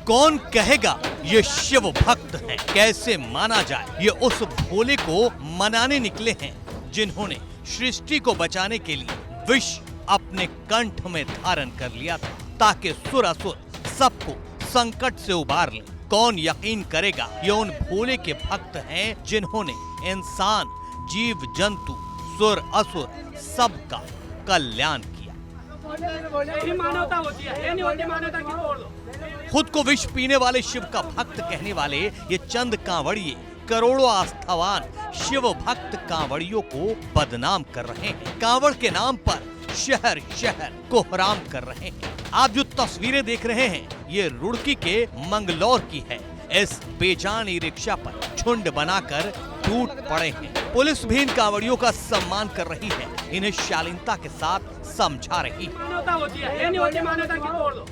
कौन कहेगा ये शिव भक्त हैं? कैसे माना जाए? ये उस भोले को मनाने निकले हैं जिन्होंने सृष्टि को बचाने के लिए विष अपने कंठ में धारण कर लिया था ताकि सुर असुर सबको संकट से उबार ले। कौन यकीन करेगा ये उन भोले के भक्त हैं जिन्होंने इंसान, जीव जंतु, सुर असुर सबका कल्याण किया। मानवता होती है, ये नहीं होती मानवता की तोड़ दो। खुद को विष पीने वाले शिव का भक्त कहने वाले ये चंद कांवड़िए करोड़ों आस्थावान शिव भक्त कांवड़ियों को बदनाम कर रहे हैं। कांवड़ के नाम पर शहर शहर कोहराम कर रहे हैं। आप जो तस्वीरें देख रहे हैं ये रुड़की के मंगलौर की है। इस बेजान ई रिक्शा पर झुंड बनाकर टूट पड़े हैं। पुलिस भी इन कांवड़ियों का सम्मान कर रही है, इन्हें शालीनता के साथ समझा रही है। मानवता होती है, ये नहीं होती मानवता की तोड़ दो।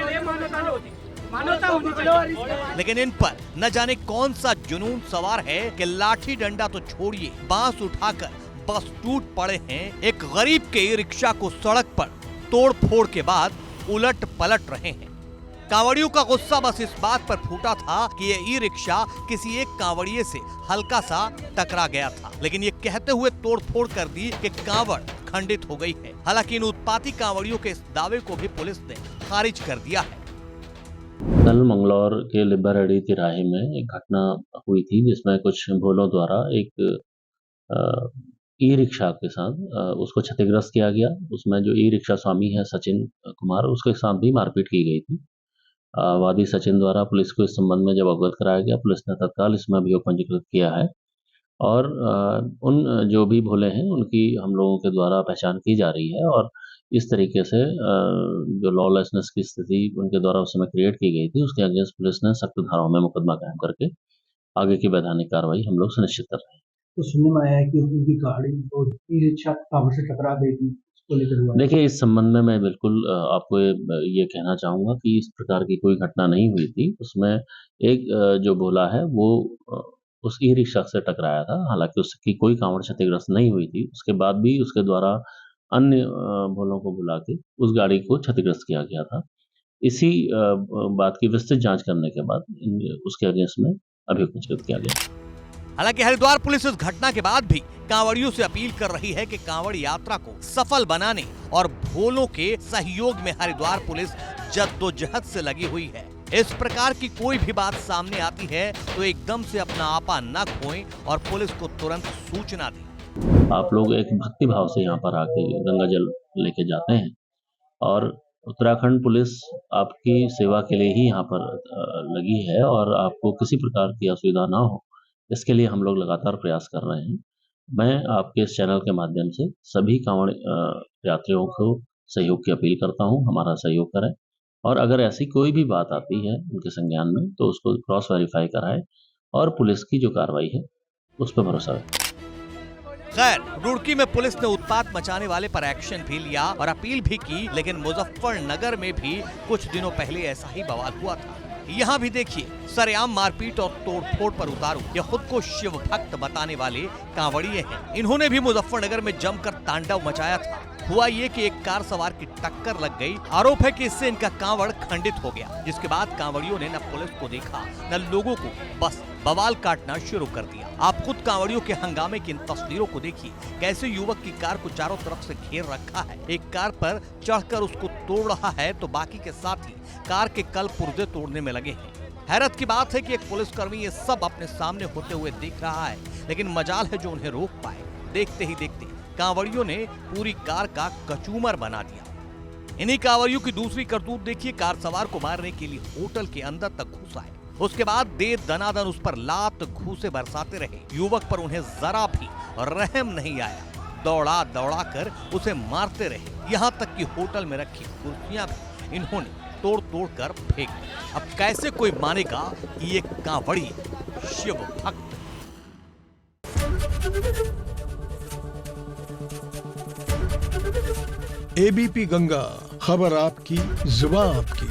ये मानवता नहीं होती, मानवता होनी चाहिए। लेकिन इन पर न जाने कौन सा जुनून सवार है कि लाठी डंडा तो छोड़िए, बांस उठाकर बस टूट पड़े हैं। एक गरीब के ई रिक्शा को सड़क पर तोड़ फोड़ के बाद उलट पलट रहे हैं। कांवड़ियों का गुस्सा बस इस बात पर फूटा था कि ये ई रिक्शा किसी एक कांवड़िए से हल्का सा टकरा गया था, लेकिन ये कहते हुए तोड़ फोड़ कर दी कि कांवड़ खंडित हो गई है। हालांकि इन उत्पाती कांवड़ियों के इस दावे को भी पुलिस ने खारिज कर दिया है। कल मंगलौर के लिब्बारेड्डी तिराहे में एक घटना हुई थी जिसमें कुछ भोलों द्वारा एक ई रिक्शा के साथ उसको क्षतिग्रस्त किया गया। उसमें जो ई रिक्शा स्वामी है सचिन कुमार, उसके साथ भी मारपीट की गई थी। वादी सचिन द्वारा पुलिस को इस संबंध में जब अवगत कराया गया, पुलिस ने तत्काल इसमें अभियोग पंजीकृत किया है और उन जो भी भोले हैं उनकी हम लोगों के द्वारा पहचान की जा रही है और इस तरीके से जो लॉलेसनेस की स्थिति उनके द्वारा उस समय क्रिएट की गई थी, उसके अगेंस्ट पुलिस ने सख्त धाराओं में मुकदमा कायम करके आगे की वैधानिक कार्रवाई हम लोग सुनिश्चित कर रहे हैं। तो सुनने में आया है कि उनकी गाड़ी और ई रिक्शा कांवड़ से टकरा गई थी, उसको लेकर हुआ। देखिए, इस संबंध में मैं बिल्कुल आपको ये कहना चाहूँगा कि इस प्रकार की कोई घटना नहीं हुई थी। उसमें एक जो भोला है वो उस ई रिक्शा से टकराया था। हालांकि उसकी कोई कांवड़ क्षतिग्रस्त नहीं हुई थी। उसके बाद भी उसके द्वारा अन्य भोलों को बुला के उस गाड़ी को क्षतिग्रस्त किया गया था। इसी बात की विस्तृत जांच करने के बाद उसके अगेंस्ट में अभियोग पंजीकृत किया गया। हालांकि हरिद्वार पुलिस इस घटना के बाद भी कांवड़ियों से अपील कर रही है कि कांवड़ यात्रा को सफल बनाने और भोलों के सहयोग में हरिद्वार पुलिस जद्दोजहद से लगी हुई है। इस प्रकार की कोई भी बात सामने आती है तो एकदम से अपना आपा न खोएं और पुलिस को तुरंत सूचना दें। आप लोग एक भक्ति भाव से यहाँ पर आके गंगा जल लेके जाते हैं और उत्तराखंड पुलिस आपकी सेवा के लिए ही यहाँ पर लगी है और आपको किसी प्रकार की असुविधा ना हो, इसके लिए हम लोग लगातार प्रयास कर रहे हैं। मैं आपके इस चैनल के माध्यम से सभी कांवड़ यात्रियों को सहयोग की अपील करता हूं, हमारा सहयोग करें और अगर ऐसी कोई भी बात आती है उनके संज्ञान में तो उसको क्रॉस वेरीफाई कराएं और पुलिस की जो कार्रवाई है उस पर भरोसा रखें। खैर, रुड़की में पुलिस ने उत्पात मचाने वाले पर एक्शन भी लिया और अपील भी की, लेकिन मुजफ्फरनगर में भी कुछ दिनों पहले ऐसा ही बवाल हुआ था। यहाँ भी देखिए, सरेआम मारपीट और तोड़फोड़ पर उतारू ये खुद को शिव भक्त बताने वाले कांवड़िए हैं। इन्होंने भी मुजफ्फरनगर में जमकर तांडव मचाया था। हुआ ये कि एक कार सवार की टक्कर लग गई। आरोप है कि इससे इनका कांवड़ खंडित हो गया, जिसके बाद कांवड़ियों ने न पुलिस को देखा न लोगों को, बस बवाल काटना शुरू कर दिया। आप खुद कांवड़ियों के हंगामे की इन तस्वीरों को देखिए, कैसे युवक की कार को चारों तरफ से घेर रखा है। एक कार पर चढ़कर उसको तोड़ रहा है तो बाकी के साथी कार के कल पुर्जे तोड़ने में लगे हैं। हैरत की बात है कि एक पुलिसकर्मी ये सब अपने सामने होते हुए देख रहा है, लेकिन मजाल है जो उन्हें रोक पाए। देखते ही देखते कांवड़ियों ने पूरी कार का कचूमर बना दिया। इन्हीं कांवड़ियों की दूसरी करतूत देखिए, कार सवार को मारने के लिए होटल के अंदर तक घुसा है। उसके बाद दे दनादन उस पर लात घूसे बरसाते रहे। युवक पर उन्हें जरा भी रहम नहीं आया। दौड़ा दौड़ा कर उसे मारते रहे। यहाँ तक कि होटल में रखी कुर्सियां भी इन्होंने तोड़ तोड़ कर फेंक दी। अब कैसे कोई मानेगा कि ये कांवड़ी शिव भक्त। एबीपी गंगा, खबर आपकी, जुबान आपकी।